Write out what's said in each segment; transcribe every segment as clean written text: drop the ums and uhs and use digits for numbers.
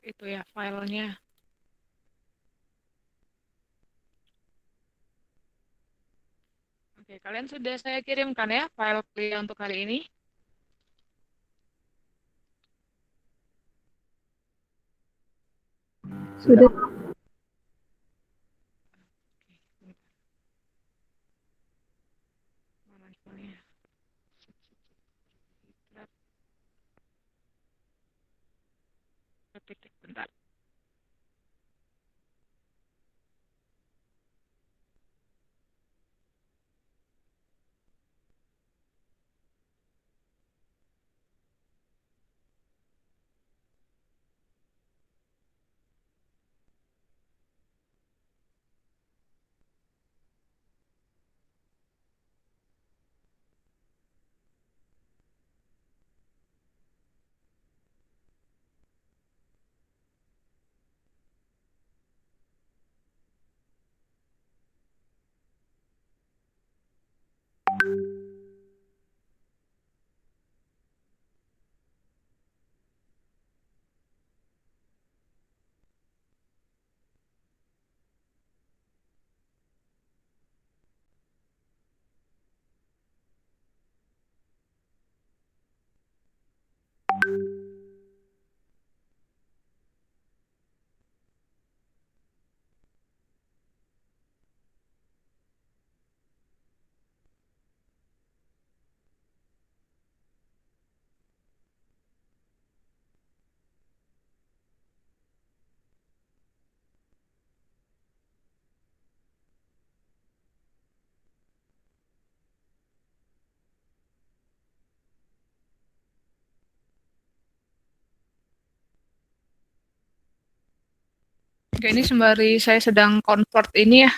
itu ya filenya. Oke, kalian sudah saya kirimkan ya file kuliah untuk hari ini. Sudah. Oke, mana filenya? Titik, bentar. Oke, ini sembari saya sedang convert ini ya.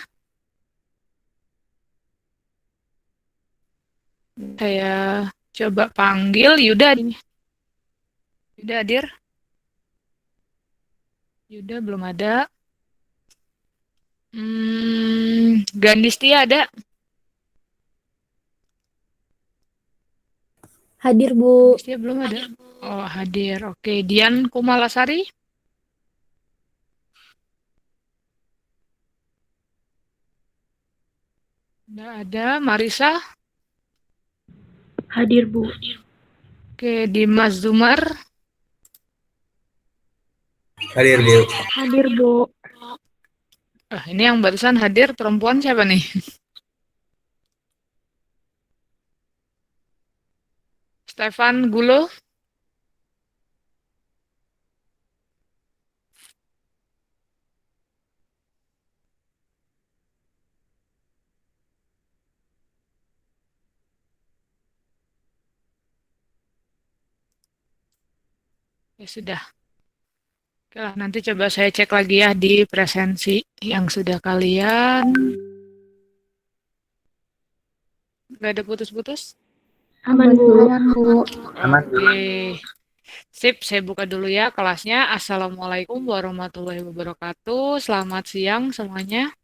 Saya coba panggil Yuda ini. Yuda hadir? Yuda belum ada. Gandistia ada? Hadir, Bu. Gandistia belum ada. Oh, hadir. Oke, Dian Kumalasari? Nggak ada. Marisa? Hadir, Bu. Oke, Dimas Zumar? Hadir, Bu. Hadir, Bu. Ini yang barusan hadir perempuan siapa nih? Stefan Gulo? Ya sudah. Oke lah, nanti coba saya cek lagi ya di presensi yang sudah kalian. Gak ada putus-putus? Aman, Bu. Aman, Bu. Aman. Oke. Sip, saya buka dulu ya kelasnya. Assalamualaikum warahmatullahi wabarakatuh. Selamat siang semuanya.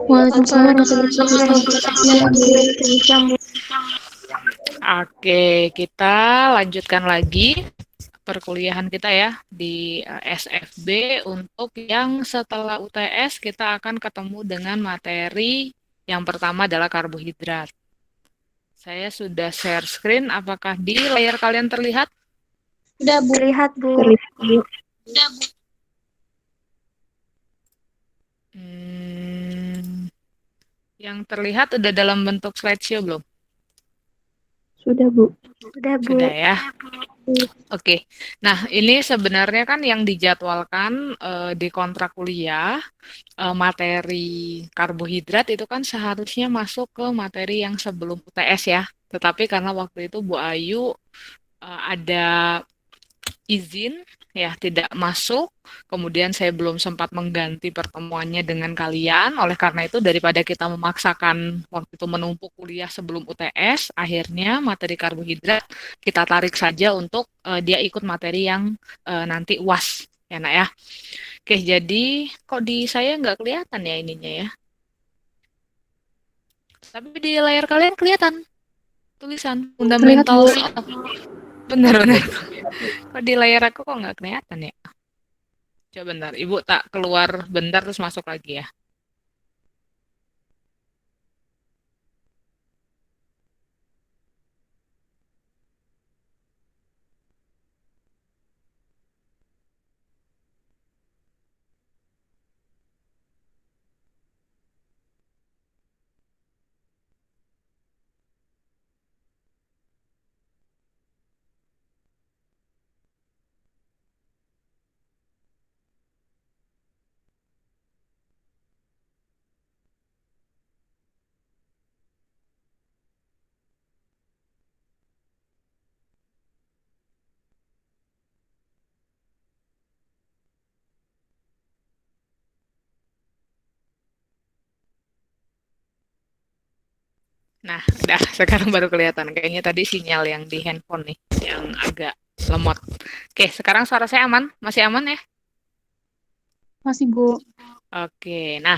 Waalaikumsalam warahmatullahi Waalaikumsalam. wabarakatuh. Oke, kita lanjutkan lagi perkuliahan kita ya di SFB. Untuk yang setelah UTS kita akan ketemu dengan materi yang pertama adalah karbohidrat. Saya sudah share screen, apakah di layar kalian terlihat? Sudah, Bu. Terlihat, Bu. Terlihat, Bu. Yang terlihat udah dalam bentuk slideshow belum? Sudah, Bu. Sudah, Bu. Sudah ya. Oke. Nah, ini sebenarnya kan yang dijadwalkan di kontrak kuliah, materi karbohidrat itu kan seharusnya masuk ke materi yang sebelum UTS ya. Tetapi karena waktu itu Bu Ayu ada izin ya tidak masuk. Kemudian saya belum sempat mengganti pertemuannya dengan kalian. Oleh karena itu daripada kita memaksakan waktu itu menumpuk kuliah sebelum UTS, akhirnya materi karbohidrat kita tarik saja untuk dia ikut materi yang nanti UAS ya nak ya. Oke, jadi kok di saya nggak kelihatan ya ininya ya. Tapi di layar kalian kelihatan tulisan Terlihat, Fundamentals Bu. of. Benar-benar. Kok di layar aku kok nggak kelihatan ya? Coba bentar, Ibu tak keluar bentar terus masuk lagi ya. Nah, udah sekarang baru kelihatan. Kayaknya tadi sinyal yang di handphone nih, yang agak lemot. Oke, sekarang suara saya aman? Masih aman ya? Masih, Bu. Oke, nah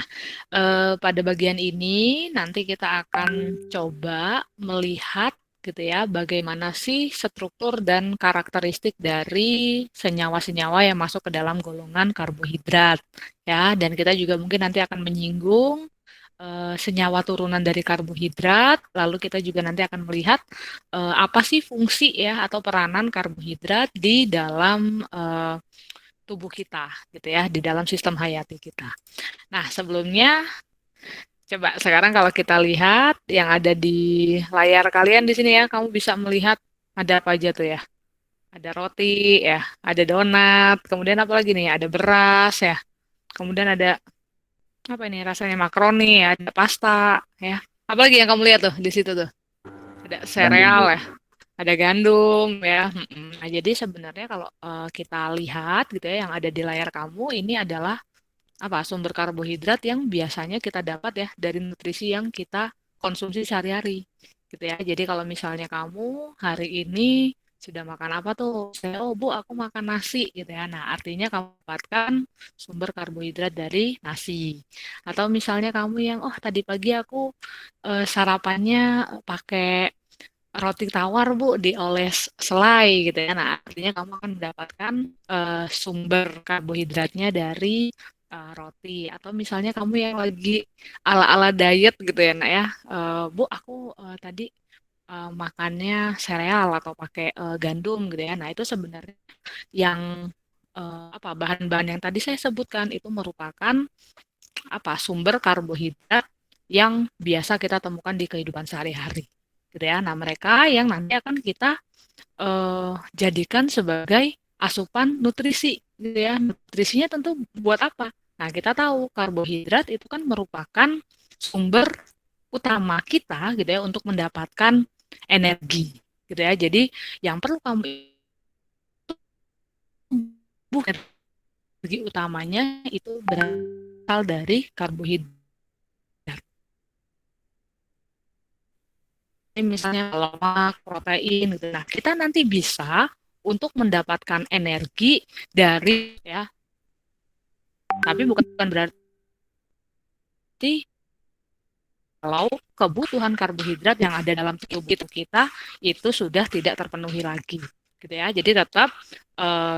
pada bagian ini nanti kita akan coba melihat gitu ya, bagaimana sih struktur dan karakteristik dari senyawa-senyawa yang masuk ke dalam golongan karbohidrat ya, dan kita juga mungkin nanti akan menyinggung senyawa turunan dari karbohidrat, lalu kita juga nanti akan melihat apa sih fungsi ya atau peranan karbohidrat di dalam tubuh kita gitu ya, di dalam sistem hayati kita. Nah, sebelumnya coba sekarang kalau kita lihat yang ada di layar kalian di sini ya, kamu bisa melihat ada apa aja tuh ya. Ada roti ya, ada donat, kemudian apa lagi nih? Ada beras ya. Kemudian ada apa ini rasanya makaroni ya, ada pasta ya. Apa lagi yang kamu lihat tuh di situ tuh? Ada Gandum, sereal Bu. ya, ada gandum ya. Nah, jadi sebenarnya kalau kita lihat gitu ya yang ada di layar kamu ini adalah apa sumber karbohidrat yang biasanya kita dapat ya dari nutrisi yang kita konsumsi sehari-hari gitu ya. Jadi kalau misalnya kamu hari ini sudah makan apa tuh? Saya, oh Bu, aku makan nasi gitu ya. Nah, artinya kamu dapatkan sumber karbohidrat dari nasi. Atau misalnya kamu yang, oh tadi pagi aku sarapannya pakai roti tawar Bu dioles selai gitu ya. Nah, artinya kamu akan mendapatkan sumber karbohidratnya dari roti. Atau misalnya kamu yang lagi ala-ala diet gitu ya, nak ya. Bu, aku tadi makannya sereal atau pakai gandum gitu ya. Nah, itu sebenarnya yang apa bahan-bahan yang tadi saya sebutkan itu merupakan apa sumber karbohidrat yang biasa kita temukan di kehidupan sehari-hari gitu ya. Nah, mereka yang nanti akan kita jadikan sebagai asupan nutrisi gitu ya. Nutrisinya tentu buat apa? Nah, kita tahu karbohidrat itu kan merupakan sumber utama kita gitu ya untuk mendapatkan energi gitu ya. Jadi yang perlu kamu bukan energi utamanya itu berasal dari karbohidrat. Misalnya lemak, protein gitu. Nah, kita nanti bisa untuk mendapatkan energi dari ya, tapi bukan berarti kalau kebutuhan karbohidrat yang ada dalam tubuh kita itu sudah tidak terpenuhi lagi, gitu ya. Jadi tetap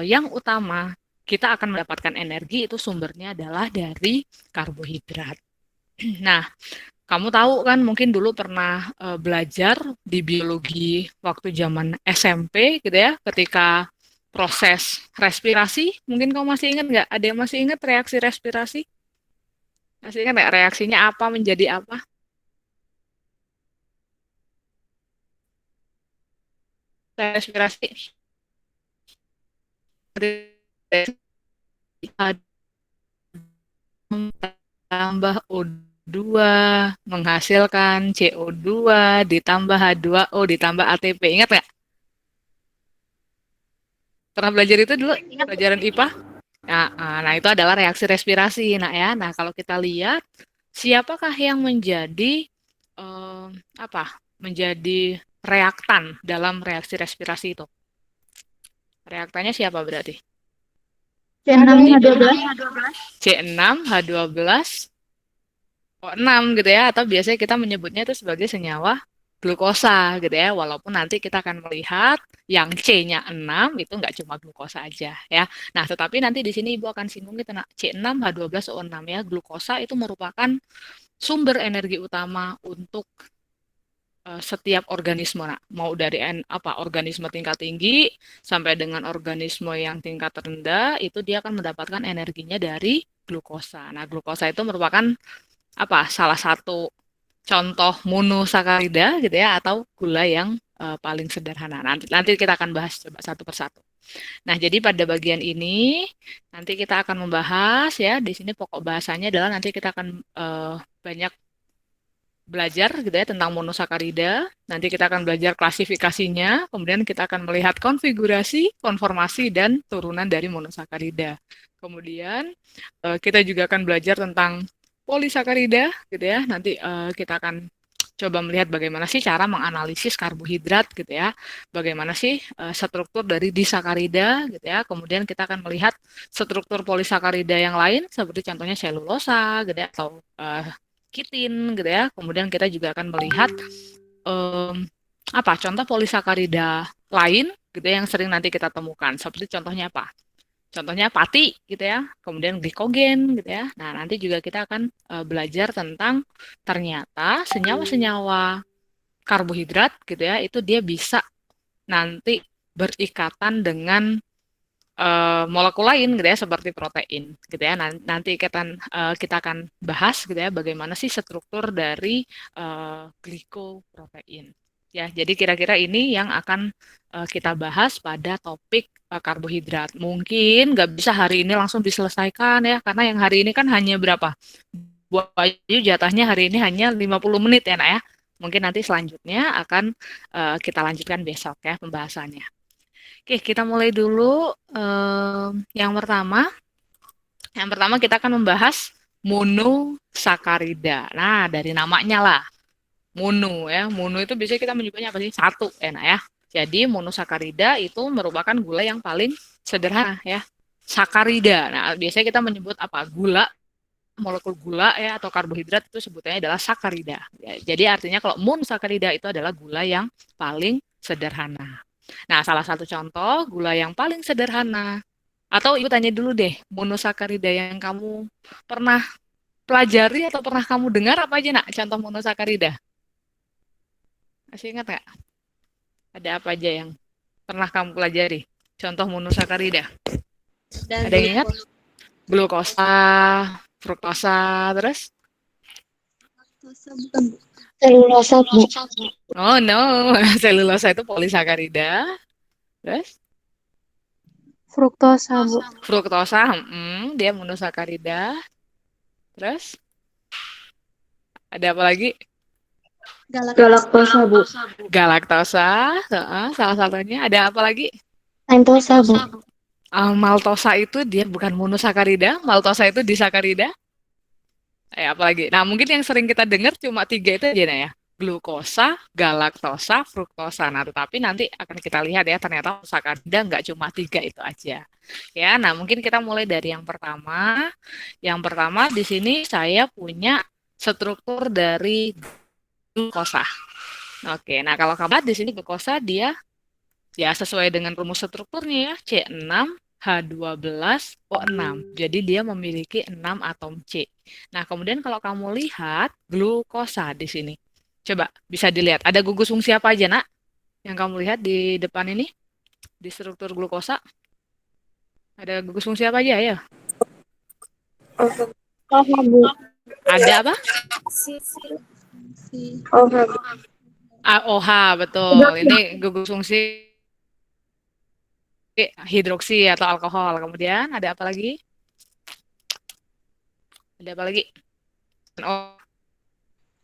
yang utama kita akan mendapatkan energi itu sumbernya adalah dari karbohidrat. Nah, kamu tahu kan mungkin dulu pernah belajar di biologi waktu zaman SMP gitu ya, ketika proses respirasi, mungkin kamu masih ingat nggak? Ada yang masih ingat reaksi respirasi? Masih ingat nggak reaksinya apa menjadi apa? Respirasi tambah O2 menghasilkan CO2 ditambah H2O ditambah ATP. Ingat nggak? Pernah belajar itu dulu? Pelajaran IPA? Nah, itu adalah reaksi respirasi. Nah, ya. Nah, kalau kita lihat siapakah yang menjadi eh, apa? Menjadi reaktan dalam reaksi respirasi itu? Reaktannya siapa berarti? C6 H12. C6H12O6 gitu ya, atau biasanya kita menyebutnya itu sebagai senyawa glukosa gitu ya. Walaupun nanti kita akan melihat yang C-nya 6 itu nggak cuma glukosa aja ya. Nah, tetapi nanti di sini Ibu akan singgung tentang C6H12O6 ya. Glukosa itu merupakan sumber energi utama untuk setiap organisme. Nah, mau dari organisme tingkat tinggi sampai dengan organisme yang tingkat rendah itu dia akan mendapatkan energinya dari glukosa. Nah, glukosa itu merupakan salah satu contoh monosakarida gitu ya atau gula yang paling sederhana. Nanti kita akan bahas coba satu persatu. Nah, jadi pada bagian ini nanti kita akan membahas ya di sini pokok bahasanya adalah nanti kita akan banyak belajar gitu ya tentang monosakarida. Nanti kita akan belajar klasifikasinya, kemudian kita akan melihat konfigurasi, konformasi dan turunan dari monosakarida. Kemudian kita juga akan belajar tentang polisakarida gitu ya. Nanti kita akan coba melihat bagaimana sih cara menganalisis karbohidrat gitu ya. Bagaimana sih struktur dari disakarida gitu ya. Kemudian kita akan melihat struktur polisakarida yang lain seperti contohnya selulosa gitu ya atau kitin gitu ya. Kemudian kita juga akan melihat contoh polisakarida lain gitu ya, yang sering nanti kita temukan. Seperti contohnya apa? Contohnya pati gitu ya, kemudian glikogen gitu ya. Nah, nanti juga kita akan belajar tentang ternyata senyawa-senyawa karbohidrat gitu ya, itu dia bisa nanti berikatan dengan molekul lain gitu ya seperti protein gitu ya. Nanti kita akan bahas gitu ya bagaimana sih struktur dari glikoprotein. Ya, jadi kira-kira ini yang akan kita bahas pada topik karbohidrat. Mungkin nggak bisa hari ini langsung diselesaikan ya, karena yang hari ini kan hanya berapa? Bu Ayu jatahnya hari ini hanya 50 menit ya, Nak ya. Mungkin nanti selanjutnya akan kita lanjutkan besok ya pembahasannya. Oke, kita mulai dulu. Yang pertama, kita akan membahas monosakarida. Nah, dari namanya lah, mono ya. Mono itu biasanya kita menyebutnya apa sih? Satu, enak ya. Jadi monosakarida itu merupakan gula yang paling sederhana ya. Sakarida. Nah, biasanya kita menyebut apa? Gula, molekul gula ya atau karbohidrat itu sebutannya adalah sakarida. Ya, jadi artinya kalau monosakarida itu adalah gula yang paling sederhana. Nah, salah satu contoh gula yang paling sederhana. Atau Ibu tanya dulu deh, monosakarida yang kamu pernah pelajari atau pernah kamu dengar apa aja, Nak? Contoh monosakarida. Masih ingat nggak? Ada apa aja yang pernah kamu pelajari? Contoh monosakarida. Dan Ada yang ingat? Glukosa, fruktosa, terus? bukan Bu. Selulosa, Bu. Oh no, selulosa itu polisakarida. Terus? Fruktosa Bu. Fruktosa, dia monosakarida. Terus? Ada apa lagi? Galaktosa, Bu. Galaktosa, salah satunya. Ada apa lagi? Pentosa, Bu. Maltosa itu dia bukan monosakarida, maltosa itu disakarida. Apa lagi? Nah, mungkin yang sering kita dengar cuma 3 itu aja nah ya. Glukosa, galaktosa, fruktosa. Nah, tetapi nanti akan kita lihat ya, ternyata sakarida nggak cuma 3 itu aja. Ya, nah mungkin kita mulai dari yang pertama. Yang pertama di sini saya punya struktur dari glukosa. Oke, nah kalau kamu lihat di sini glukosa dia ya sesuai dengan rumus strukturnya ya, C6H12O6. Jadi dia memiliki 6 atom C. Nah, kemudian kalau kamu lihat glukosa di sini. Coba bisa dilihat, ada gugus fungsi apa aja, Nak? Yang kamu lihat di depan ini, di struktur glukosa. Ada gugus fungsi apa aja ya? OH, Bu. Ada apa? OH, Bu. OH, betul. Ini gugus fungsi hidroksi atau alkohol. Kemudian ada apa lagi? Ada apa lagi? Oh,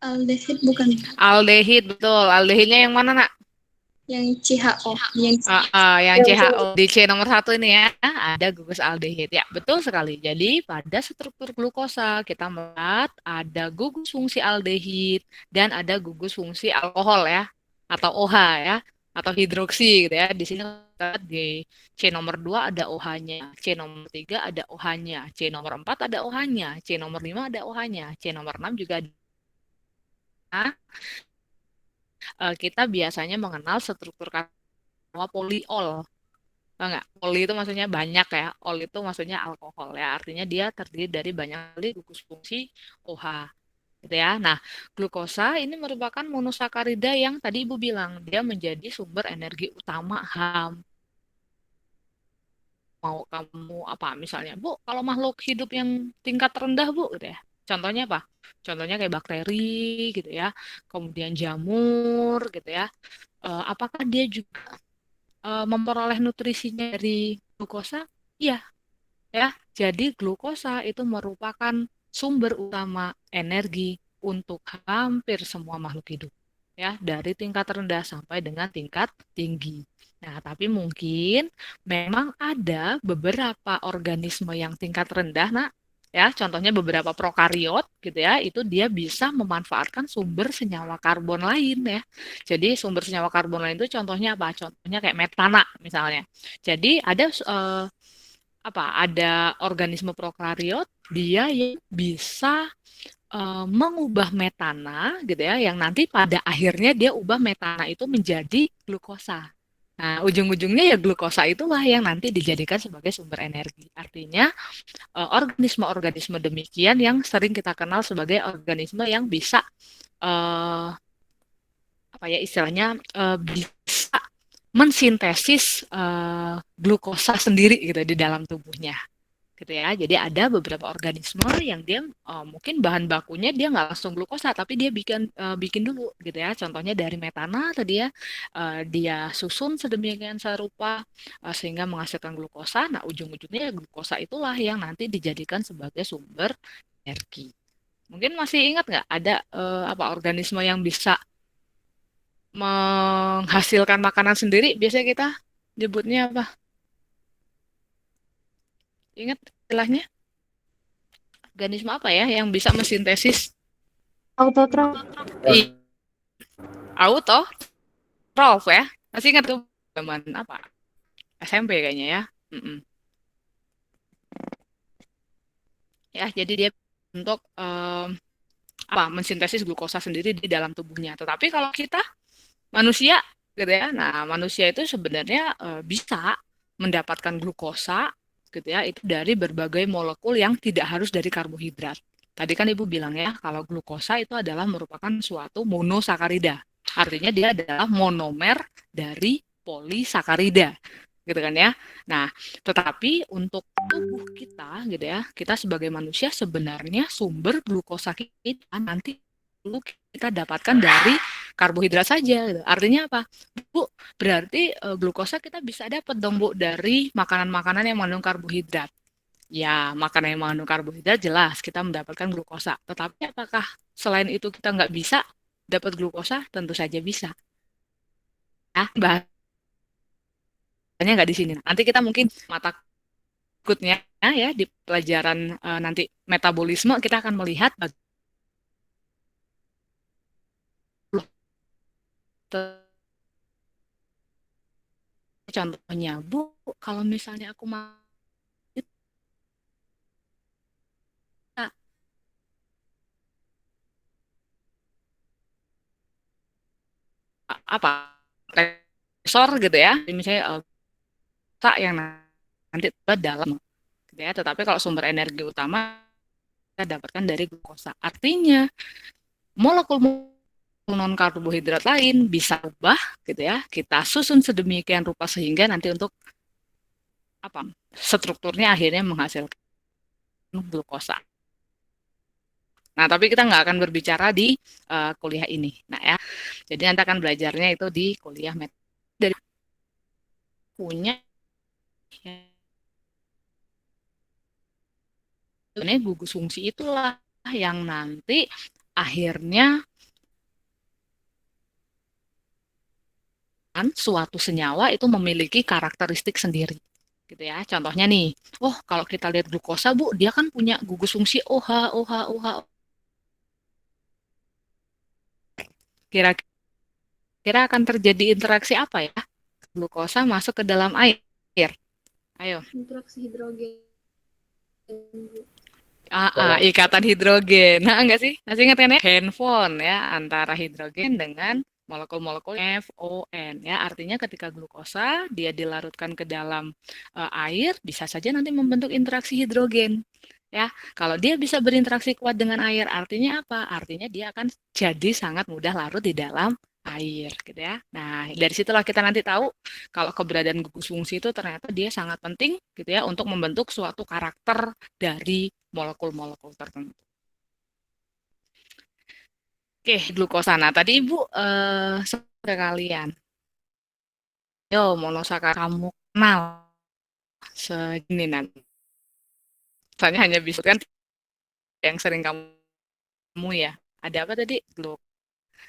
Aldehid bukan aldehid, betul. Aldehidnya yang mana, Nak? yang CHO, yang Yang CHO di C nomor 1 ini ya, ada gugus aldehid. Ya, betul sekali. Jadi pada struktur glukosa kita melihat ada gugus fungsi aldehid dan ada gugus fungsi alkohol ya, atau OH ya, atau hidroksi gitu ya. Di sini di C nomor 2 ada OH-nya, C nomor 3 ada OH-nya, C nomor 4 ada OH-nya, C nomor 5 ada OH-nya, C nomor 6 juga ada. kita biasanya mengenal struktur karbon poliol. Tahu nggak? Poli itu maksudnya banyak ya. Ol itu maksudnya alkohol ya. Artinya dia terdiri dari banyak kali gugus fungsi OH gitu ya. Nah, glukosa ini merupakan monosakarida yang tadi Ibu bilang dia menjadi sumber energi utama HAM. Mau kamu apa misalnya, Bu, kalau makhluk hidup yang tingkat rendah, Bu, gitu ya. Contohnya apa? Contohnya kayak bakteri gitu ya. Kemudian jamur gitu ya. Apakah dia juga memperoleh nutrisinya dari glukosa? Iya, ya. Jadi glukosa itu merupakan sumber utama energi untuk hampir semua makhluk hidup. Ya, dari tingkat rendah sampai dengan tingkat tinggi. Nah, tapi mungkin memang ada beberapa organisme yang tingkat rendah, nah, ya, contohnya beberapa prokariot gitu ya, itu dia bisa memanfaatkan sumber senyawa karbon lain ya. Jadi sumber senyawa karbon lain itu contohnya apa? Contohnya kayak metana misalnya. Jadi ada ada organisme prokariot dia yang bisa mengubah metana gitu ya, yang nanti pada akhirnya dia ubah metana itu menjadi glukosa. Nah, ujung-ujungnya ya glukosa itulah yang nanti dijadikan sebagai sumber energi. Artinya organisme-organisme demikian yang sering kita kenal sebagai organisme yang bisa eh, apa ya istilahnya bisa mensintesis glukosa sendiri gitu di dalam tubuhnya gitu ya. Jadi ada beberapa organisme yang dia mungkin bahan bakunya dia nggak langsung glukosa, tapi dia bikin dulu gitu ya. Contohnya dari metana tadi ya, dia susun sedemikian rupa sehingga menghasilkan glukosa. Nah, ujung-ujungnya glukosa itulah yang nanti dijadikan sebagai sumber energi. Mungkin masih ingat nggak ada organisme yang bisa menghasilkan makanan sendiri? Biasanya kita nyebutnya apa? Ingat istilahnya? Organisme apa ya yang bisa mensintesis Autotroph. autotrof ya? Masih ingat tuh zaman apa? SMP kayaknya ya. Mm-mm. Ya, jadi dia untuk mensintesis glukosa sendiri di dalam tubuhnya. Tetapi kalau kita manusia gitu ya. Nah, manusia itu sebenarnya bisa mendapatkan glukosa gitu ya, itu dari berbagai molekul yang tidak harus dari karbohidrat. Tadi kan Ibu bilang ya, kalau glukosa itu adalah merupakan suatu monosakarida. Artinya dia adalah monomer dari polisakarida. Gitu kan ya. Nah, tetapi untuk tubuh kita gitu ya, kita sebagai manusia sebenarnya sumber glukosa kita nanti dulu kita dapatkan dari karbohidrat saja gitu. Artinya apa? Bu, berarti glukosa kita bisa dapat dong Bu dari makanan-makanan yang mengandung karbohidrat. Ya, makanan yang mengandung karbohidrat jelas kita mendapatkan glukosa. Tetapi apakah selain itu kita nggak bisa dapat glukosa? Tentu saja bisa. Ya, bahasanya nggak di sini. Nanti kita mungkin mata berikutnya ya di pelajaran nanti metabolisme kita akan melihat contohnya, Bu, kalau misalnya aku mau apa stresor gitu ya, misalnya yang nanti dalam gitu ya. Tetapi kalau sumber energi utama kita dapatkan dari glukosa. Artinya molekul non karbohidrat lain bisa ubah gitu ya. Kita susun sedemikian rupa sehingga nanti untuk strukturnya akhirnya menghasilkan glukosa. Nah, tapi kita nggak akan berbicara di kuliah ini. Nah ya, jadi nanti akan belajarnya itu di kuliah dari punya ini gugus fungsi itulah yang nanti akhirnya suatu senyawa itu memiliki karakteristik sendiri gitu ya. Contohnya nih, oh kalau kita lihat glukosa Bu, dia kan punya gugus fungsi OH, OH, OH. Kira-kira akan terjadi interaksi apa ya? Glukosa masuk ke dalam air. Ayo. Interaksi hidrogen. Ikatan hidrogen. Nah, enggak sih? Masih ingat kan ya? Handphone ya, antara hidrogen dengan molekul-molekul FON ya. Artinya ketika glukosa dia dilarutkan ke dalam air bisa saja nanti membentuk interaksi hidrogen. Ya, kalau dia bisa berinteraksi kuat dengan air, artinya apa? Artinya dia akan jadi sangat mudah larut di dalam air, gitu ya. Nah, dari situlah kita nanti tahu kalau keberadaan gugus fungsi itu ternyata dia sangat penting, gitu ya, untuk membentuk suatu karakter dari molekul-molekul tertentu. Oke, glukosa. Nah, tadi Ibu ke kalian. Yo, monosakarida kamu kenal segini nanti. Soalnya hanya bisa kan yang sering kamu ya. Ada apa tadi? Gluk,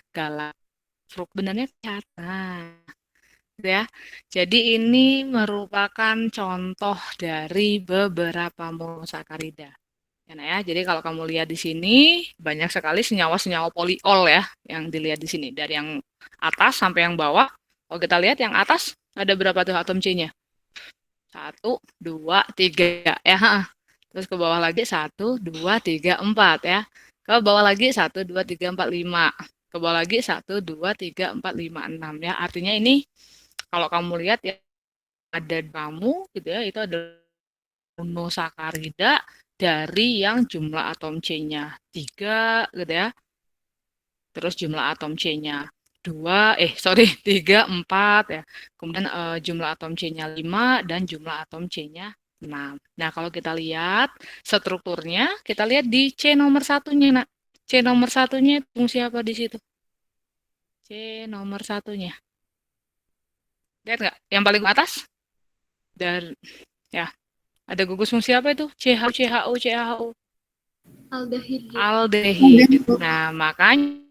galak, fruk. Benarnya nah, gitu ya. Jadi ini merupakan contoh dari beberapa monosakarida. Ya, jadi kalau kamu lihat di sini banyak sekali senyawa-senyawa poliol ya yang dilihat di sini dari yang atas sampai yang bawah. Kalau kita lihat yang atas ada berapa tuh atom C-nya? 1, 2, 3 ya. Terus ke bawah lagi 1, 2, 3, 4 ya. Ke bawah lagi 1, 2, 3, 4, 5. Ke bawah lagi 1, 2, 3, 4, 5, 6 ya. Artinya ini kalau kamu lihat ya ada kamu gitu ya itu adalah monosakarida dari yang jumlah atom C-nya 3 gitu ya. Terus jumlah atom C-nya 3, 4 ya. Kemudian jumlah atom C-nya 5 dan jumlah atom C-nya 6. Nah, kalau kita lihat strukturnya, kita lihat di C nomor satunya, nak. C nomor satunya fungsi apa di situ? C nomor satunya. Lihat nggak? Yang paling atas? Dan ya, ada gugus fungsi apa itu? CH, CHO, CHO. Aldehid. Aldehid. Nah, makanya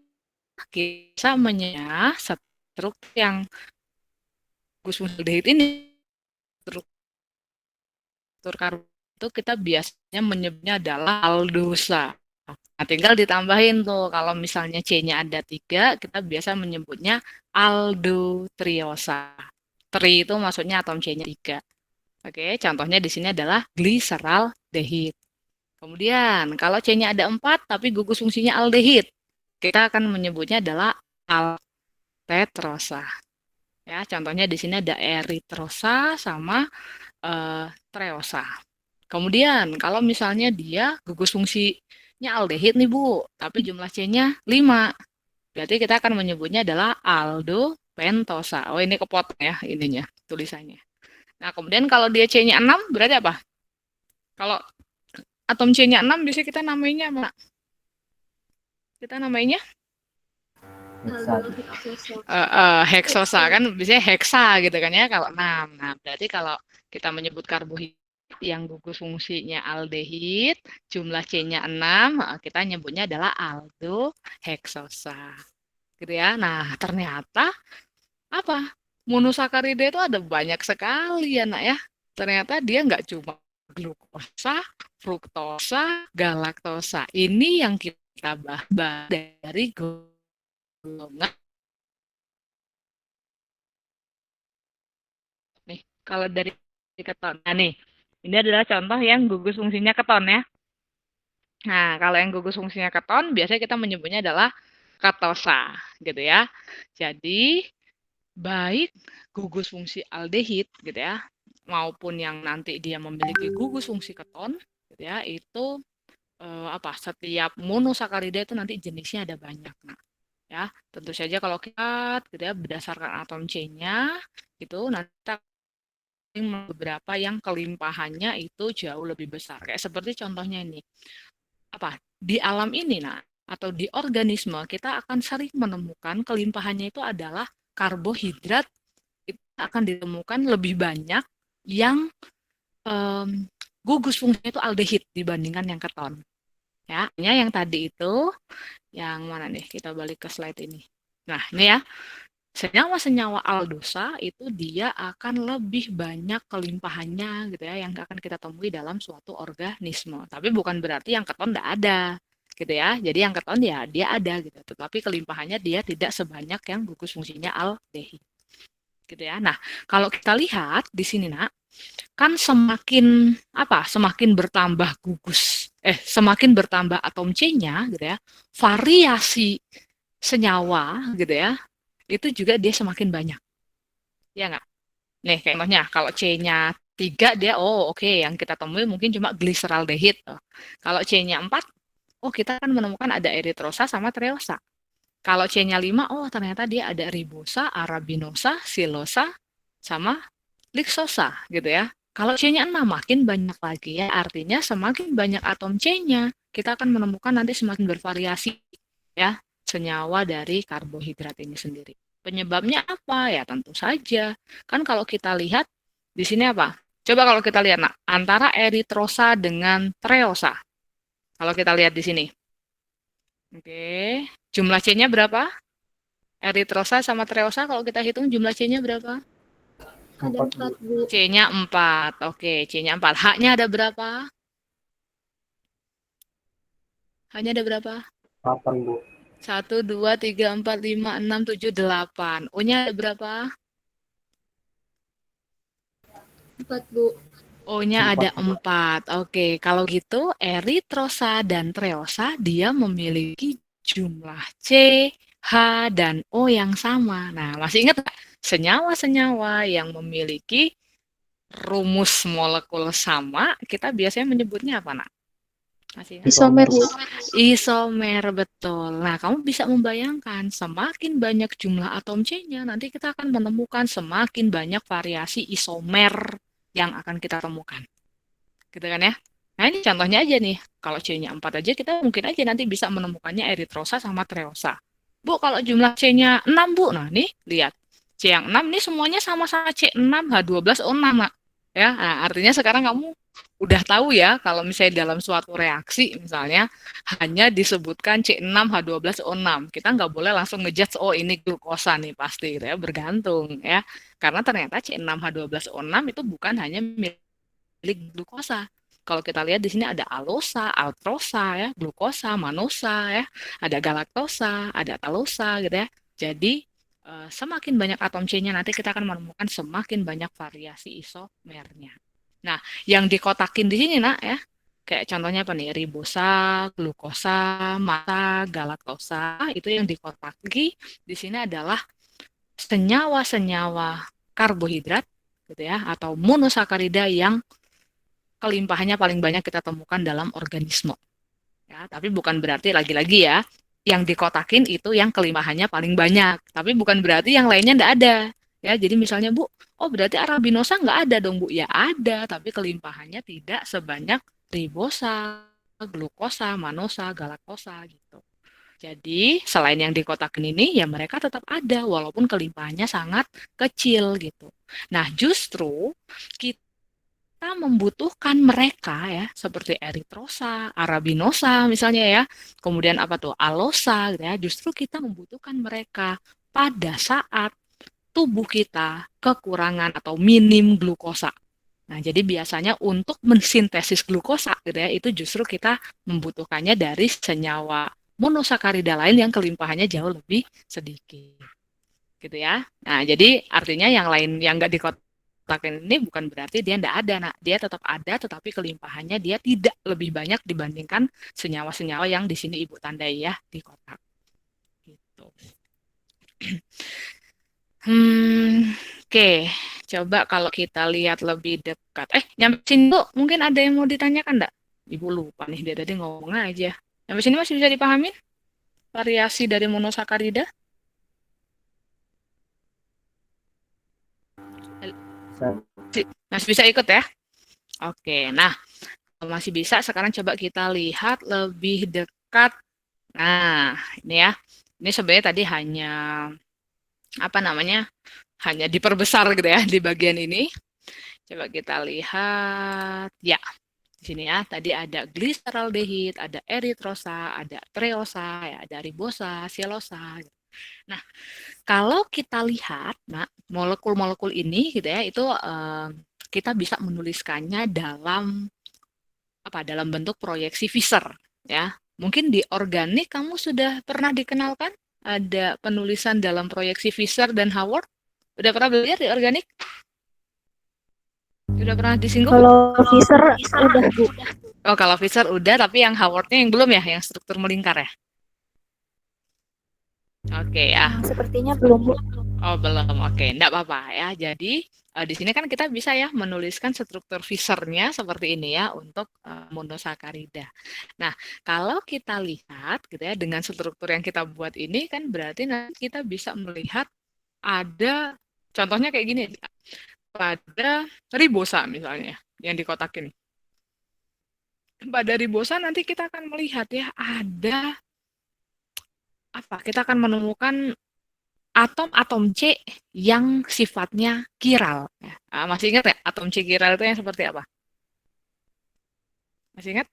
kita menyebutnya struktur yang gugus fungsi aldehid ini struktur karbon itu kita biasanya menyebutnya adalah aldosa. Nah, tinggal ditambahin tuh kalau misalnya C-nya ada 3, kita biasa menyebutnya aldotriosa. Tri itu maksudnya atom C-nya 3. Oke, contohnya di sini adalah gliseraldehid. Kemudian, kalau C-nya ada 4 tapi gugus fungsinya aldehid, kita akan menyebutnya adalah altetrosa. Ya, contohnya di sini ada eritrosa sama treosa. Kemudian, kalau misalnya dia gugus fungsinya aldehid nih Bu, tapi jumlah C-nya 5, berarti kita akan menyebutnya adalah aldopentosa. Oh, ini kepotong ya ininya, tulisannya. Nah, kemudian kalau dia C-nya 6, berarti apa? Kalau atom C-nya 6 biasanya kita namainya apa? Kita namainya heksosa kan biasanya heksa gitu kan ya kalau 6. Nah, berarti kalau kita menyebut karbohidrat yang gugus fungsinya aldehid, jumlah C-nya 6, kita nyebutnya adalah aldoheksosa. Gitu ya. Nah, ternyata apa? Monosakarida itu ada banyak sekali ya, Nak ya. Ternyata dia nggak cuma glukosa, fruktosa, galaktosa. Ini yang kita bahas dari golongan. Nih, kalau dari keton. Nah, nih. Ini adalah contoh yang gugus fungsinya keton ya. Nah, kalau yang gugus fungsinya keton, biasanya kita menyebutnya adalah ketosa, gitu ya. Jadi, baik gugus fungsi aldehid, gitu ya, maupun yang nanti dia memiliki gugus fungsi keton, gitu ya, itu setiap monosakarida itu nanti jenisnya ada banyak. Nah, ya, tentu saja kalau kita gitu ya, berdasarkan atom C-nya, itu nanti beberapa yang kelimpahannya itu jauh lebih besar. Kayak seperti contohnya ini. Di alam ini atau di organisme kita akan sering menemukan kelimpahannya itu adalah karbohidrat itu akan ditemukan lebih banyak yang gugus fungsinya itu aldehid dibandingkan yang keton. Ya, yang tadi itu yang mana nih? Kita balik ke slide ini. Nah, ini ya. Senyawa-senyawa aldosa itu dia akan lebih banyak kelimpahannya gitu ya yang akan kita temui dalam suatu organisme. Tapi bukan berarti yang keton tidak ada gitu ya. Jadi yang keton ya dia ada gitu. Tetapi kelimpahannya dia tidak sebanyak yang gugus fungsinya aldehid. Gitu ya. Nah, kalau kita lihat di sini Nak, kan semakin semakin bertambah semakin bertambah atom C-nya gitu ya. Variasi senyawa gitu ya itu juga dia semakin banyak. Ya nggak? Nih, kayak contohnya, kalau C-nya 3, dia, oh oke, yang kita temui mungkin cuma gliseraldehid. Kalau C-nya 4, oh kita akan menemukan ada eritrosa sama treosa. Kalau C-nya 5, oh ternyata dia ada ribosa, arabinosa, silosa, sama liksosa gitu ya. Kalau C-nya 6 makin banyak lagi ya, artinya semakin banyak atom C-nya, kita akan menemukan nanti semakin bervariasi ya senyawa dari karbohidrat ini sendiri. Penyebabnya apa? Ya tentu saja. Kan kalau kita lihat di sini apa? Coba kalau kita lihat nah, antara eritrosa dengan treosa. Kalau kita lihat di sini. Oke, jumlah C-nya berapa? Eritrosa sama treosa kalau kita hitung jumlah C-nya berapa? Ada 4, Bu. C-nya 4. Oke, C-nya 4. H-nya ada berapa? H-nya ada berapa? 8, Bu. 1, 2, 3, 4, 5, 6, 7, 8. O-nya ada berapa? 4, Bu. O-nya ada 4. Oke, kalau gitu eritrosa dan treosa dia memiliki jumlah C, H, dan O yang sama. Nah, masih ingat nggak? Senyawa-senyawa yang memiliki rumus molekul sama, kita biasanya menyebutnya apa, nak? Masih ingat? Isomer, Bu. Isomer, betul. Nah, kamu bisa membayangkan semakin banyak jumlah atom C-nya, nanti kita akan menemukan semakin banyak variasi isomer yang akan kita temukan. Gitu kan ya? Nah, ini contohnya aja nih. Kalau C-nya 4 aja, kita mungkin aja nanti bisa menemukannya eritrosa sama treosa. Bu, kalau jumlah C-nya 6, Bu. Nah, nih, lihat. C yang 6 nih semuanya sama-sama C6, H12, O6, Nak. Ya, nah, artinya sekarang kamu udah tahu ya, kalau misalnya dalam suatu reaksi, misalnya, hanya disebutkan C6, H12, O6. Kita nggak boleh langsung ngejudge, oh ini glukosa nih pasti, gitu ya, bergantung ya. Karena ternyata C6, H12, O6 itu bukan hanya milik glukosa. Kalau kita lihat di sini ada alosa, altrosa ya, glukosa, manosa ya, ada galaktosa, ada talosa gitu ya. Jadi semakin banyak atom C-nya nanti kita akan menemukan semakin banyak variasi isomernya. Nah, yang dikotakin di sini nak ya, kayak contohnya apa nih? Ribosa, glukosa, masa, galaktosa, itu yang dikotaki di sini adalah senyawa-senyawa karbohidrat gitu ya, atau monosakarida yang kelimpahannya paling banyak kita temukan dalam organisme. Ya, tapi bukan berarti lagi-lagi ya, yang dikotakin itu yang kelimpahannya paling banyak. Tapi bukan berarti yang lainnya enggak ada. Ya, jadi misalnya Bu, oh berarti arabinosa nggak ada dong Bu. Ya ada, tapi kelimpahannya tidak sebanyak ribosa, glukosa, manosa, galaktosa gitu. Jadi selain yang dikotakin ini, ya mereka tetap ada walaupun kelimpahannya sangat kecil gitu. Nah justru kita membutuhkan mereka ya seperti eritrosa, arabinosa misalnya ya, kemudian apa tuh alosa gitu ya. Justru kita membutuhkan mereka pada saat tubuh kita kekurangan atau minim glukosa. Nah, jadi biasanya untuk mensintesis glukosa gitu ya, itu justru kita membutuhkannya dari senyawa monosakarida lain yang kelimpahannya jauh lebih sedikit. Gitu ya. Nah, jadi artinya yang lain yang nggak dikotakin ini bukan berarti dia nggak ada. Nah, dia tetap ada, tetapi kelimpahannya dia tidak lebih banyak dibandingkan senyawa-senyawa yang di sini Ibu tandai ya di kotak. Gitu. Oke. Coba kalau kita lihat lebih dekat. Nyampe sini Bu, mungkin ada yang mau ditanyakan enggak? Ibu lupa nih, dia tadi ngomong aja. Nyampe sini masih bisa dipahami? Variasi dari monosakarida? Masih bisa ikut ya? Oke, nah kalau masih bisa sekarang coba kita lihat lebih dekat. Nah, ini ya. Ini sebenarnya tadi hanya apa namanya? Hanya diperbesar gitu ya di bagian ini. Coba kita lihat. Ya, di sini ya. Tadi ada gliseraldehid, ada eritrosa, ada treosa, ya, ada ribosa, silosa. Nah, kalau kita lihat, nah, molekul-molekul ini gitu ya, itu kita bisa menuliskannya dalam apa? Dalam bentuk proyeksi Fisher, ya. Mungkin di organik kamu sudah pernah dikenalkan ada penulisan dalam proyeksi Fisher dan Haworth? Udah pernah belajar di organik? Sudah pernah disinggung? Kalau Fisher udah, Bu. Oh, kalau Fisher udah, tapi yang Haworth-nya yang belum ya, yang struktur melingkar ya? Oke ya. Sepertinya belum, Bu. Oh, belum. Oke, enggak apa-apa ya. Jadi, di sini kan kita bisa ya menuliskan struktur Fisher-nya seperti ini ya untuk monosakarida. Nah, kalau kita lihat gitu ya dengan struktur yang kita buat ini kan berarti nanti kita bisa melihat ada contohnya kayak gini pada ribosa misalnya yang di kotak ini. Pada ribosa nanti kita akan melihat ya ada apa? Kita akan menemukan atom-atom C yang sifatnya kiral. Ya. Masih ingat ya atom C kiral itu yang seperti apa? Masih ingat?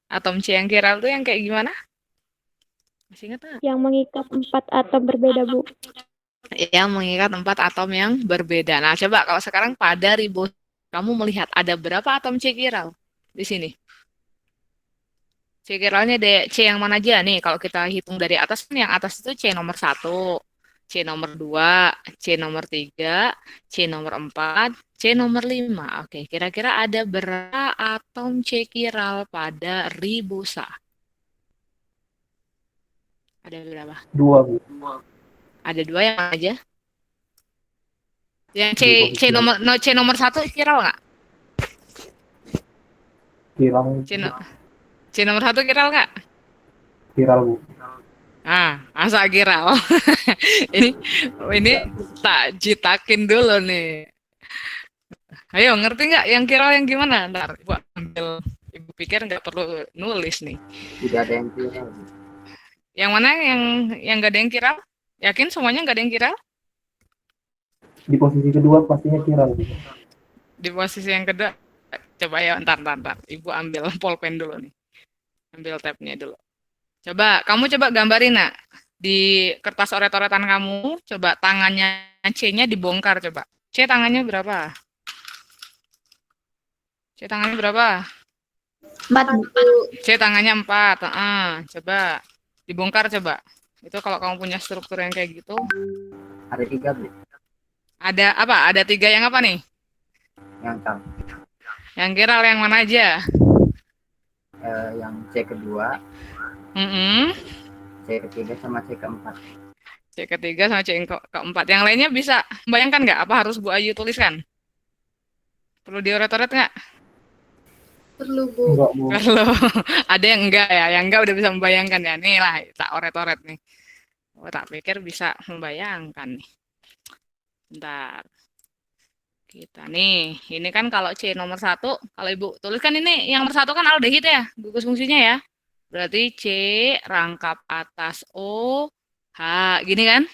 Atom C yang kiral itu yang kayak gimana? Masih ingat nggak? Yang mengikat 4 atom berbeda, Bu. Yang mengikat 4 atom yang berbeda. Nah, coba kalau sekarang pada ribosa kamu melihat ada berapa atom C kiral di sini? C kiralnya C yang mana aja nih? Kalau kita hitung dari atas kan yang atas itu C nomor 1, C nomor 2, C nomor 3, C nomor 4, C nomor 5. Oke, kira-kira ada berapa atom C kiral pada ribosa? Ada berapa? 2, Bu. Ada 2 yang mana aja? Yang Di posisi C nomor 1 kiral nggak? kiral, C nomor 1 kiral nggak? kiral, Bu. Masa kiral? ini ini tak jitakin dulu nih. Ayo, ngerti nggak yang kiral yang gimana? Ntar, Ibu ambil. Ibu pikir nggak perlu nulis nih. Tidak ada yang kiral. Yang mana yang nggak ada yang kiral? Yakin semuanya nggak ada yang kiral? Di posisi kedua pastinya kiral, Bu. Di posisi yang kedua, coba ya, ntar. Ibu ambil pulpen dulu nih. Ambil tabnya dulu. Kamu coba gambarin nak. Di kertas oret-oretan kamu, coba tangannya C-nya dibongkar coba. C tangannya berapa? C tangannya berapa? 4, Bu. C tangannya 4. Coba dibongkar coba. Itu kalau kamu punya struktur yang kayak gitu. Ada 3, Bu. Ada apa? Ada 3 yang apa nih? Yang tam. Yang kiral yang mana aja? Yang C kedua, C ketiga sama C keempat. C ketiga sama C keempat. Yang lainnya bisa bayangkan nggak? Apa harus Bu Ayu tuliskan? Perlu dioret-oret nggak? Perlu, Bu. Enggak, Bu. Perlu. Ada yang enggak ya? Yang enggak udah bisa membayangkan ya. Nih lah, tak oret-oret nih. Oh, tak pikir bisa membayangkan nih. Bentar. Kita nih, ini kan kalau C nomor 1, kalau Ibu tuliskan ini yang nomor 1 kan aldehid ya, gugus fungsinya ya. Berarti C rangkap atas O, H, gini kan?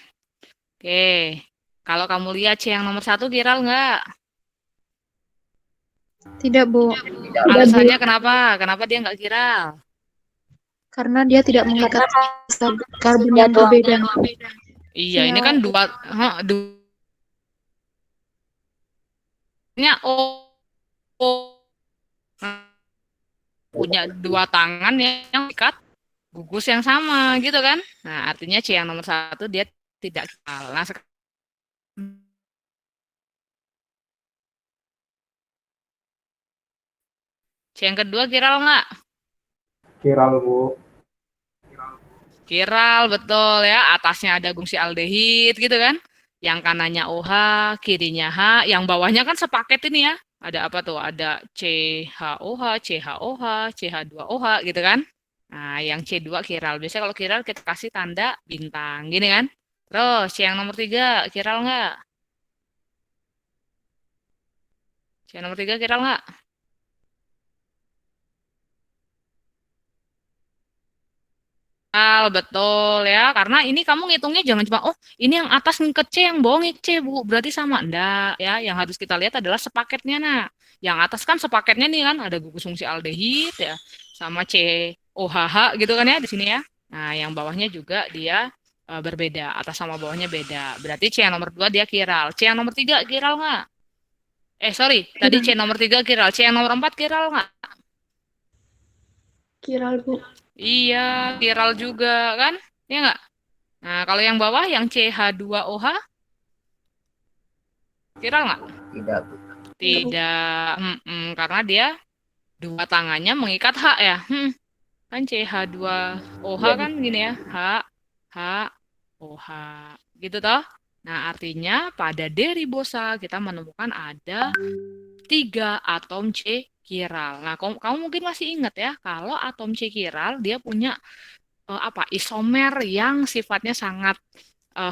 Oke, kalau kamu lihat C yang nomor 1 kiral nggak? Tidak, Bu. Alasannya kenapa? Kenapa dia nggak kiral? Karena dia tidak mengikat karbon yang berbeda. Iya, ini kan dua O, punya 2 tangan yang ikat gugus yang sama gitu kan. Nah, artinya C yang nomor 1 dia tidak kiral. Nah, C yang kedua kiral nggak? Kiral, Bu. Kiral, betul ya. Atasnya ada fungsi aldehid gitu kan. Yang kanannya OH, kirinya H, yang bawahnya kan sepaket ini ya. Ada apa tuh? Ada CHOH, CHOH, CH2OH gitu kan. Nah, yang C2 kiral. Biasanya kalau kiral kita kasih tanda bintang gini kan. Terus yang nomor 3 kiral nggak? Yang nomor 3 kiral nggak? Betul ya, karena ini kamu ngitungnya jangan cuma, oh ini yang atas ngiket C, yang bawah ngiket C, Bu, berarti sama. Enggak ya, yang harus kita lihat adalah sepaketnya. Nah, yang atas kan sepaketnya nih kan, ada gugus fungsi aldehid ya, sama COHH gitu kan ya di sini ya. Nah, yang bawahnya juga dia berbeda, atas sama bawahnya beda. Berarti C yang nomor 2 dia kiral. C yang nomor 3 kiral nggak? Sorry, tadi C nomor 3 kiral. C yang nomor 4 kiral nggak? Kiral, Bu. Iya, kiral juga kan? Iya nggak? Nah, kalau yang bawah, yang CH2OH, kiral nggak? Tidak, Bu. Tidak, karena dia 2 tangannya mengikat H ya. Kan CH2OH kan gini ya, H, OH. Gitu toh? Nah, artinya pada D-ribosa kita menemukan ada 3 atom C chiral. Nah, kamu mungkin masih ingat ya, kalau atom C chiral dia punya isomer yang sifatnya sangat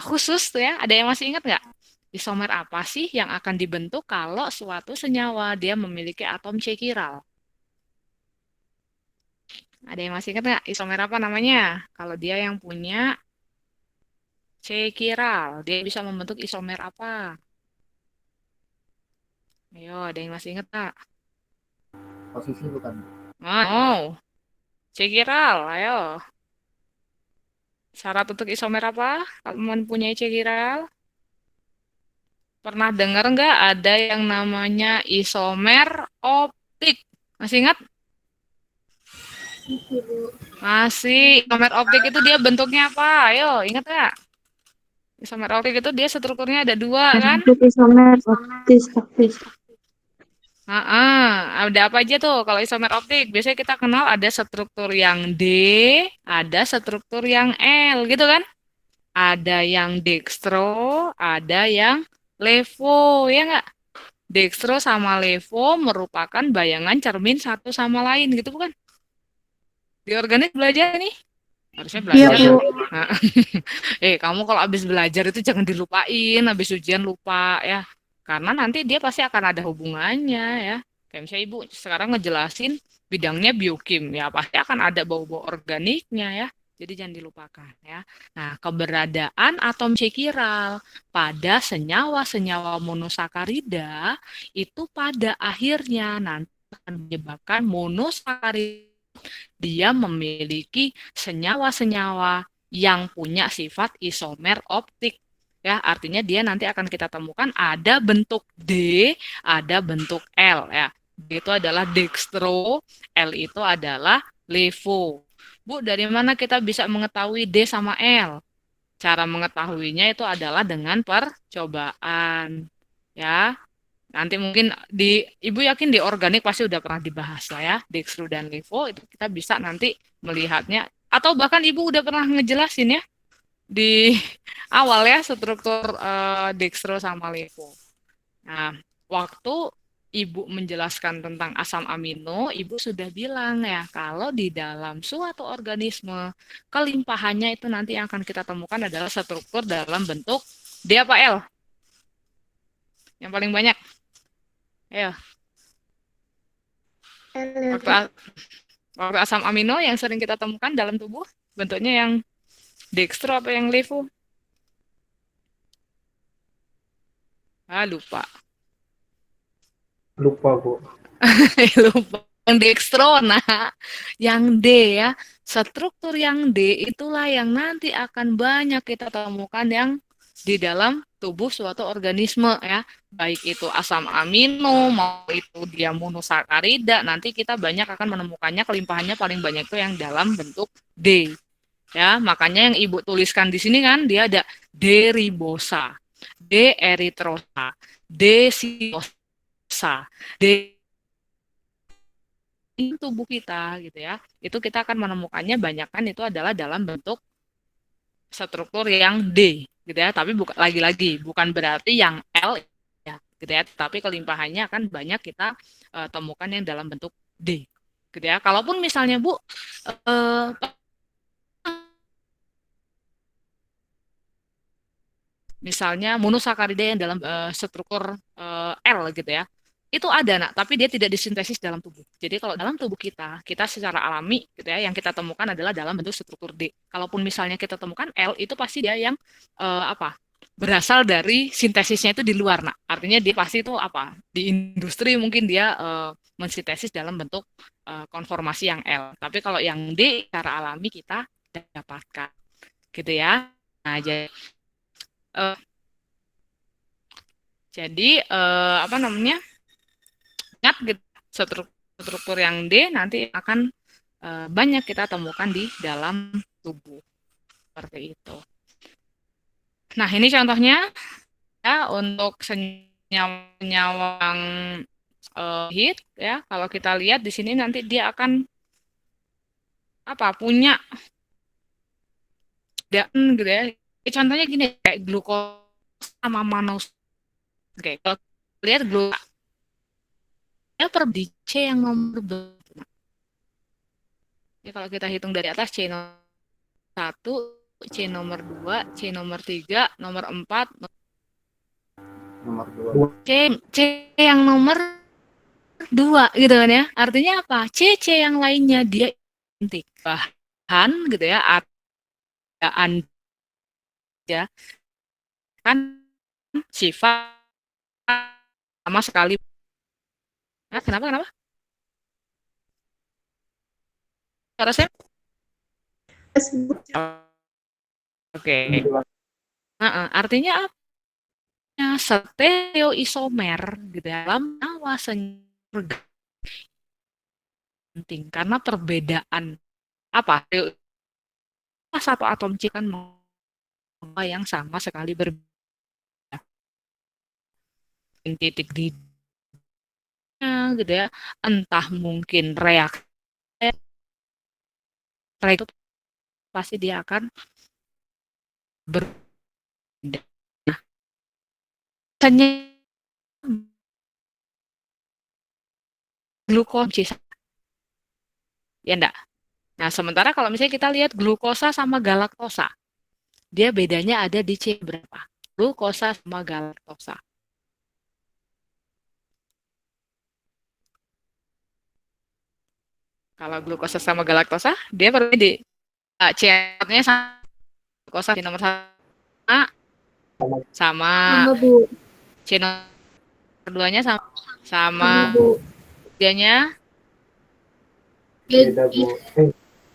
khusus tuh ya. Ada yang masih ingat nggak? Isomer apa sih yang akan dibentuk kalau suatu senyawa dia memiliki atom C chiral? Ada yang masih ingat nggak isomer apa namanya? Kalau dia yang punya C chiral, dia bisa membentuk isomer apa? Ayo, ada yang masih ingat nggak? Posisi bukan. Oh, C chiral, ayo. Syarat untuk isomer apa? Kalau mempunyai C chiral? Pernah dengar nggak ada yang namanya isomer optik? Masih ingat? Masih. Isomer optik itu dia bentuknya apa? Ayo, ingat nggak? Isomer optik itu dia strukturnya ada 2 kan? Bentuk isomer optis aktif. Ada apa aja tuh kalau isomer optik? Biasanya kita kenal ada struktur yang D, ada struktur yang L, gitu kan? Ada yang dextro, ada yang levo, ya nggak? Dextro sama levo merupakan bayangan cermin satu sama lain, gitu bukan? Di organik belajar nih? Harusnya Iya, belajar Bu. dong. Nah, kamu kalau habis belajar itu jangan dilupain, habis ujian lupa ya. Karena nanti dia pasti akan ada hubungannya ya. Kayak misalnya Ibu sekarang ngejelasin bidangnya biokim, ya pasti akan ada bau-bau organiknya ya. Jadi jangan dilupakan ya. Nah, keberadaan atom C chiral pada senyawa-senyawa monosakarida itu pada akhirnya nanti akan menyebabkan monosakarida dia memiliki senyawa-senyawa yang punya sifat isomer optik. Ya, artinya dia nanti akan kita temukan ada bentuk D, ada bentuk L ya. D itu adalah dextro, L itu adalah levo. Bu, dari mana kita bisa mengetahui D sama L? Cara mengetahuinya itu adalah dengan percobaan. Ya, nanti mungkin Ibu yakin di organik pasti udah pernah dibahas lah ya, dextro dan levo itu kita bisa nanti melihatnya atau bahkan Ibu udah pernah ngejelasin ya di awal ya struktur dextro sama levo. Nah, waktu Ibu menjelaskan tentang asam amino, Ibu sudah bilang ya kalau di dalam suatu organisme kelimpahannya itu nanti yang akan kita temukan adalah struktur dalam bentuk D apa L? Yang paling banyak. Ayo. Waktu, waktu asam amino yang sering kita temukan dalam tubuh, bentuknya yang dextro apa yang levo? Lupa. Lupa, Bu. Lupa. Yang dextro, nah, yang D ya. Struktur yang D itulah yang nanti akan banyak kita temukan yang di dalam tubuh suatu organisme ya. Baik itu asam amino, mau itu dia monosakarida, nanti kita banyak akan menemukannya kelimpahannya paling banyak itu yang dalam bentuk D. Ya, makanya yang Ibu tuliskan di sini kan dia ada D-ribosa, D-eritrosa, D-silosa, D ini tubuh kita gitu ya. Itu kita akan menemukannya banyakkan itu adalah dalam bentuk struktur yang D gitu ya. Tapi bukan lagi-lagi bukan berarti yang L ya gitu ya. Tapi kelimpahannya akan banyak kita temukan yang dalam bentuk D gitu ya. Kalaupun misalnya Bu misalnya monosakarida yang dalam struktur L gitu ya. Itu ada nak, tapi dia tidak disintesis dalam tubuh. Jadi kalau dalam tubuh kita secara alami gitu ya, yang kita temukan adalah dalam bentuk struktur D. Kalaupun misalnya kita temukan L, itu pasti dia yang berasal dari sintesisnya itu di luar nak. Artinya dia pasti itu di industri mungkin dia mensintesis dalam bentuk konformasi yang L. Tapi kalau yang D secara alami kita dapatkan gitu ya. Nah, uh, jadi apa namanya? Ingat gitu, struktur yang D nanti akan banyak kita temukan di dalam tubuh seperti itu. Nah, ini contohnya ya untuk senyawa-senyawa yang hit ya. Kalau kita lihat di sini nanti dia akan punya gitu ya. Contohnya gini, kayak glukosa sama mannose. Oke, kalau lihat glukosa per di C yang nomor berapa? Ya, kalau kita hitung dari atas C nomor 1, C nomor 2, C nomor 3, nomor 4, Nomor 2. C yang nomor 2 gitu kan ya. Artinya apa? C yang lainnya dia identik. Bahan gitu ya, ada ya, kan sifat sama sekali. Nah, kenapa? Kata saya, oke. Artinya apa? Stereoisomer gitu ya, dalam nyawa senyawa penting karena perbedaan apa? Satu atom C kan yang sama sekali berbeda. Titik di gitu ya, entah mungkin reaksi itu pasti dia akan berbeda. Misalnya glukosa, ya enggak? Nah, sementara kalau misalnya kita lihat glukosa sama galaktosa, dia bedanya ada di C berapa? Glukosa sama galaktosa. Kalau glukosa sama galaktosa, dia berbeda di C-nya sama glukosa di nomor 1 sama Bu. C nomor 2-nya sama Sama, Bu. dianya Beda, Bu.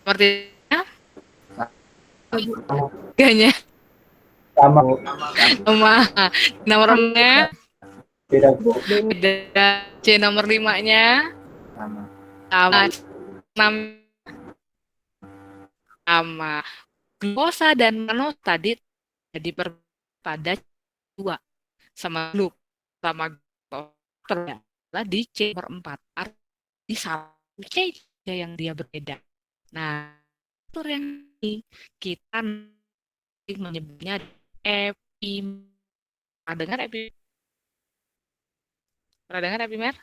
nomor 3-nya tiganya Sama, Bu. sama nomor 4-nya Beda, Bu. beda, C nomor 5-nya sama 6 sama glukosa dan mannose tadi jadi pada 2 sama sama glukosa di C nomor 4. Artinya di satu C yang dia berbeda. Nah, itu yang kita menyebutnya epimer. Pernah dengar epimer?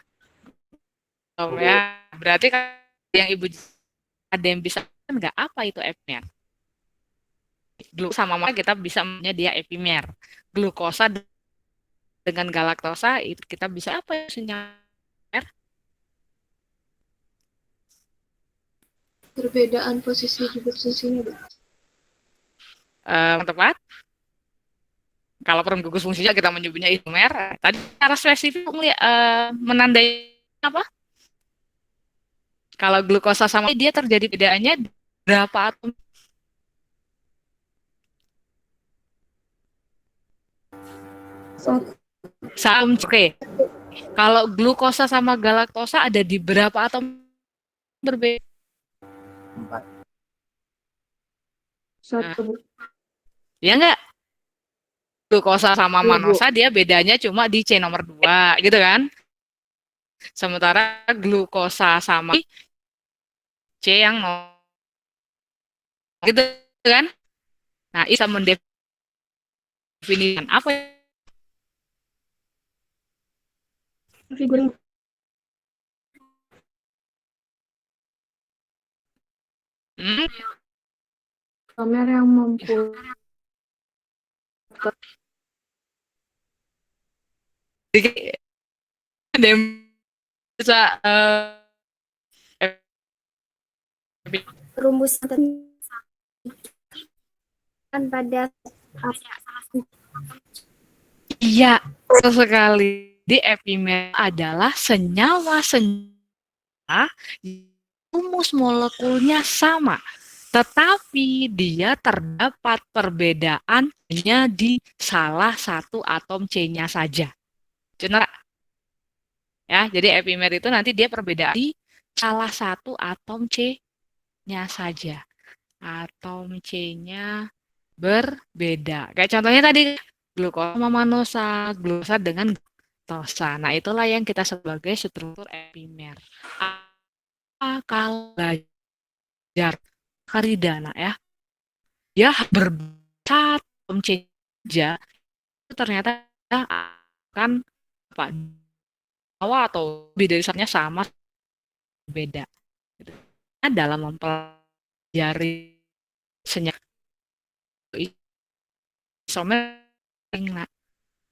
Oh ya, berarti kan yang ibu ada yang bisa nggak apa itu epimer? Sama kita bisa namanya dia epimer. Glukosa dengan galaktosa itu kita bisa apa ya senyawa Perbedaan posisi substansinya, Bu. tepat. Kalau gugus fungsinya kita menyebutnya isomer. Tadi secara spesifik menandai apa? Kalau glukosa sama dia terjadi bedanya berapa atom? Oke. Kalau glukosa sama galaktosa ada di berapa atom berbeda? 4. Satu. Ya enggak? Glukosa sama mannose dia bedanya cuma di C nomor 2 gitu kan? Sementara glukosa sama C yang gitu kan? Nah, bisa mendefinisikan apa Figuring. Isomer yang mampu bisa Rumus kan pada iya sekali di epimer adalah senyawa rumus molekulnya sama, tetapi dia terdapat perbedaan hanya di salah satu atom C-nya saja. Benar? Ya, jadi epimer itu nanti dia perbedaan di salah satu atom C-nya saja. Atom C-nya berbeda. Kayak contohnya tadi glukosa sama mannose, glukosa dengan galaktosa. Nah, itulah yang kita sebagai struktur epimer. Kalau belajar Karidana ya. dia bersatu aja itu ternyata akan apa awal atau lebih dari satunya sama beda gitu. Nah, dalam mempelajari senyak isomer nah,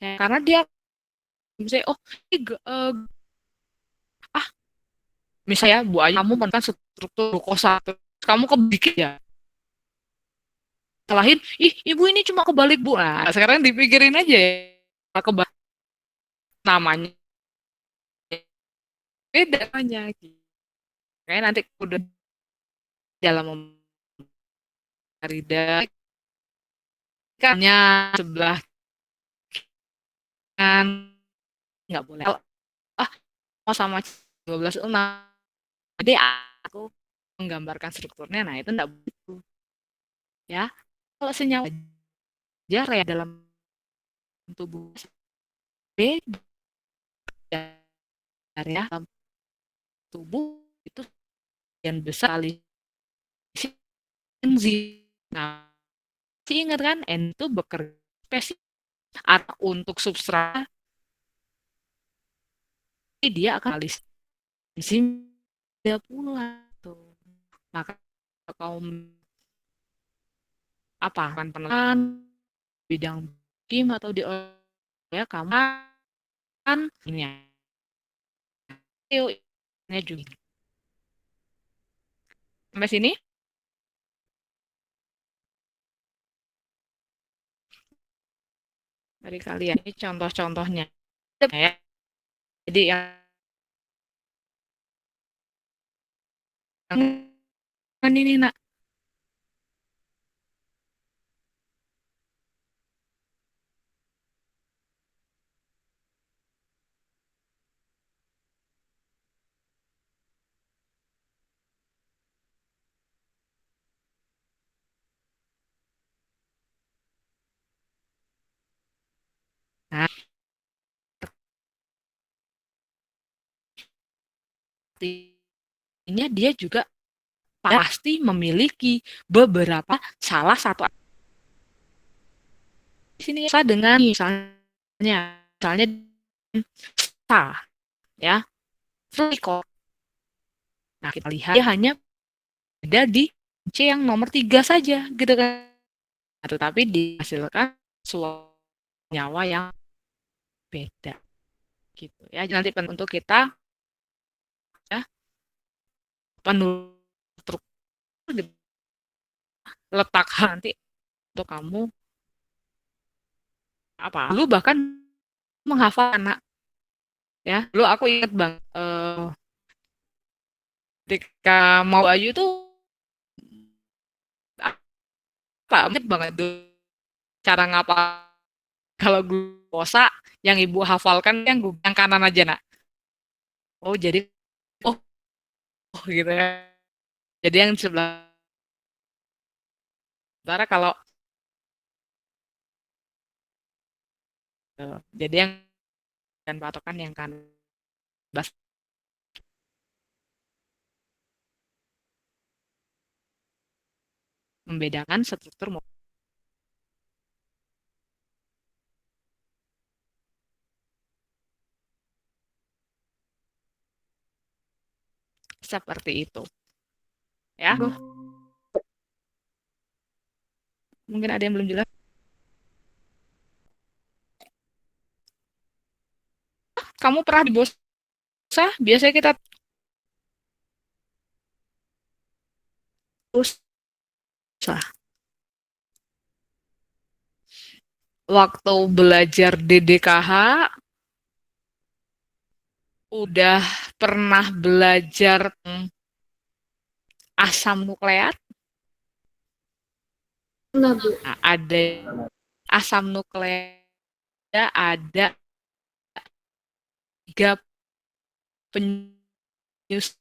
ya, karena dia misalnya oh ini ah misalnya Bu Ayu kamu menekan struktur glukosa terus kamu kebikin ya salahin ih ibu ini cuma kebalik Bu nah sekarang dipikirin aja ya kebalik namanya beda namanya gitu. Kayak nanti udah dalam mencari kan sebelah kan nggak boleh ah mau sama 12 jadi aku menggambarkan strukturnya nah itu enggak begitu ya kalau senyawa ajar ya dalam tubuh beda ya dalam tubuh itu yang besar kali enzim nah masih ingat kan itu bekerja spesifik atau untuk substrat dia akan kali enzim dia pula tuh maka kaum apa kan penelitian bidang kim atau di ya kamu kan ini ya juga sampai sini dari kalian ini contoh-contohnya ya jadi yang ini nak nah artinya dia juga pasti memiliki beberapa salah satu di sini ya dengan misalnya sa ya free. Nah kita lihat dia hanya ada di C yang nomor 3 saja gitu kan nah, tetapi dihasilkan suatu nyawa yang beda gitu ya nanti untuk kita ya penuh struktur letak nanti untuk kamu apa lu bahkan menghafal anak ya lu aku ingat bang ketika mau Ayu tuh apa inget banget tuh cara ngapa kalau glukosa yang ibu hafalkan yang kanan aja nak oh jadi oh, oh gitu ya jadi yang sebelah utara kalau jadi yang dan patokan yang kanan bas membedakan struktur seperti itu ya mungkin ada yang belum jelas kamu pernah di bosa biasanya kita bosa waktu belajar DDKH udah pernah belajar asam nukleat Enggak, Bu. nah, ada asam nukleat ada 3 penyusun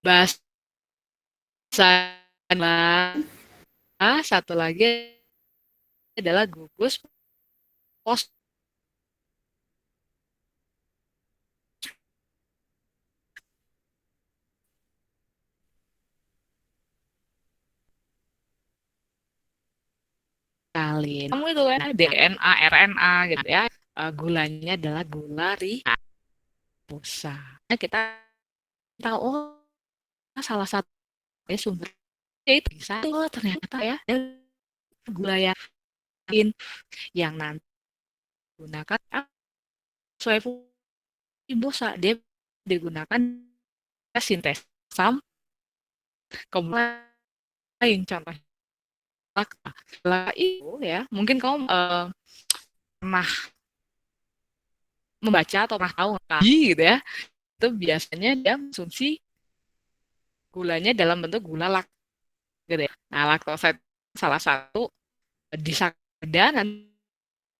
bahasa satu lagi adalah gugus pos salin. Kamu itu kan DNA, RNA gitu ya. Gulanya adalah gula ribosa. Nah, kita tahu salah satu sumber itu bisa ternyata ya gula yang lain yang nanti gunakan sesuai ribosa dia digunakan sintesis asam kemudian lain contohnya lah itu ya mungkin kamu pernah membaca atau pernah tahu gitu ya itu biasanya dia konsumsi gulanya dalam bentuk gula gitu ya. Nah, laktosa salah satu disakarida dan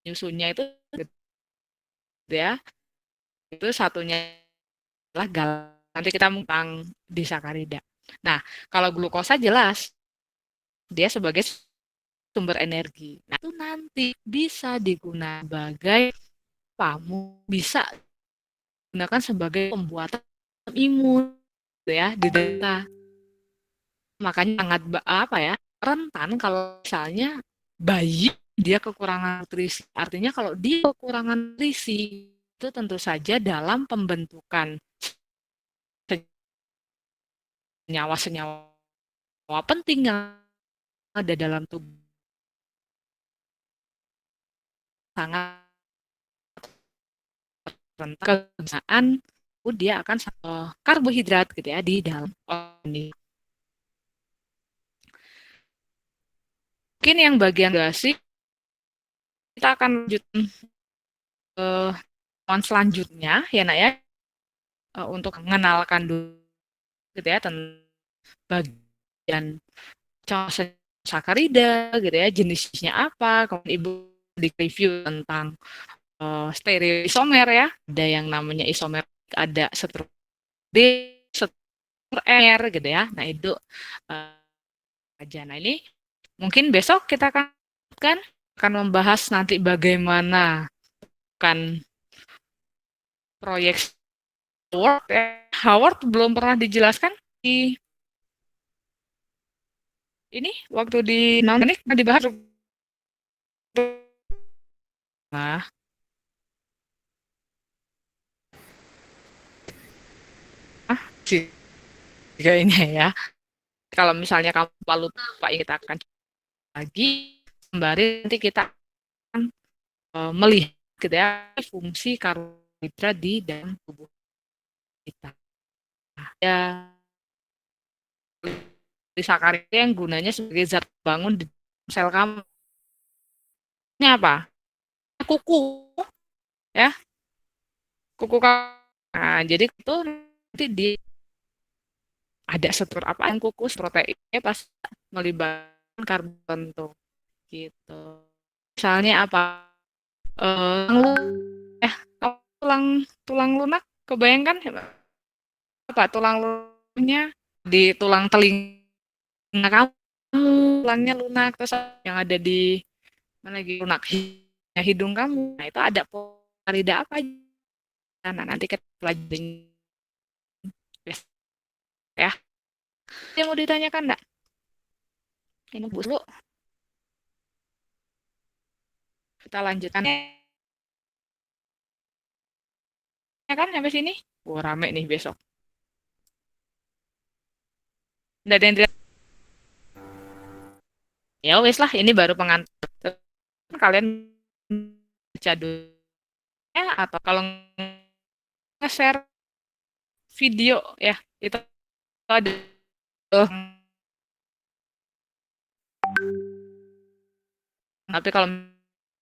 nyusunya itu gitu ya. Itu satunya adalah nanti kita tentang disakarida. Nah, kalau glukosa jelas dia sebagai sumber energi. Nah, itu nanti bisa digunakan sebagai bisa digunakan sebagai pembuatan imun gitu ya di data. Makanya sangat apa ya rentan kalau misalnya bayi dia kekurangan nutrisi. Artinya kalau dia kekurangan nutrisi itu tentu saja dalam pembentukan senyawa-senyawa penting yang ada dalam tubuh sangat rentan kebiasaan dia akan karbohidrat gitu ya di dalam ini. Mungkin yang bagian gasi kita akan lanjutkan ke selanjutnya ya nak ya untuk mengenalkan dulu gitu ya tentang bagian sakarida gitu ya jenisnya apa kemudian ibu di review tentang stereoisomer ya ada yang namanya isomer ada struktur D struktur R gitu ya nah itu aja nah ini mungkin besok kita akan membahas nanti bagaimana kan proyek Howard ya. Howard belum pernah dijelaskan di ini waktu di ini pernah dibahas nah sih kayaknya ya kalau misalnya kamu lupa kita akan lagi sembari nanti kita akan melihat gitu ya fungsi karbohidrat di dalam tubuh kita ya disakarida yang gunanya sebagai zat bangun di sel kamu ini apa kuku ya kuku kamu nah jadi itu nanti di ada struktur apa yang kukus proteinnya pas melibatkan karbon tuh gitu misalnya apa eh tulang tulang lunak kebayangkan apa tulang lunaknya di tulang telinga kamu tulangnya lunak terus yang ada di mana lagi lunak hidung kamu nah itu ada polarida apa aja nah nanti kita pelajari ya yang mau ditanyakan enggak ini Bu Lu kita lanjutkan ya kan sampai sini wah rame nih besok nggak ada yang ya wes lah ini baru pengantar kalian baca dulu ya atau kalau nge-share video ya itu ada tapi kalau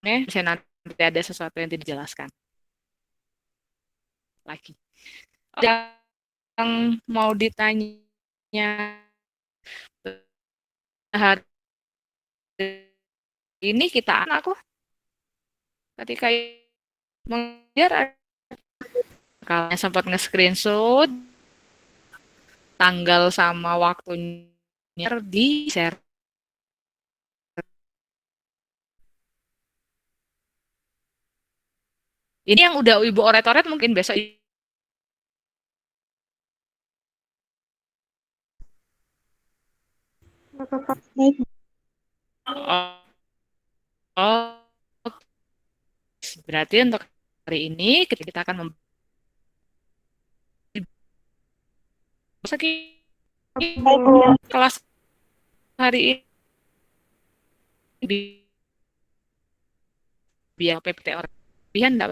bisa nanti ada sesuatu yang tidak dijelaskan lagi yang mau ditanya hari ini kita aku ketika mengajar kalau sempat nge-screenshot tanggal sama waktunya di share. Ini yang udah Ibu oret-oret mungkin besok. Baik. Oh, Berarti untuk hari ini kita akan kelas hari ini biar PPT orang. Enggak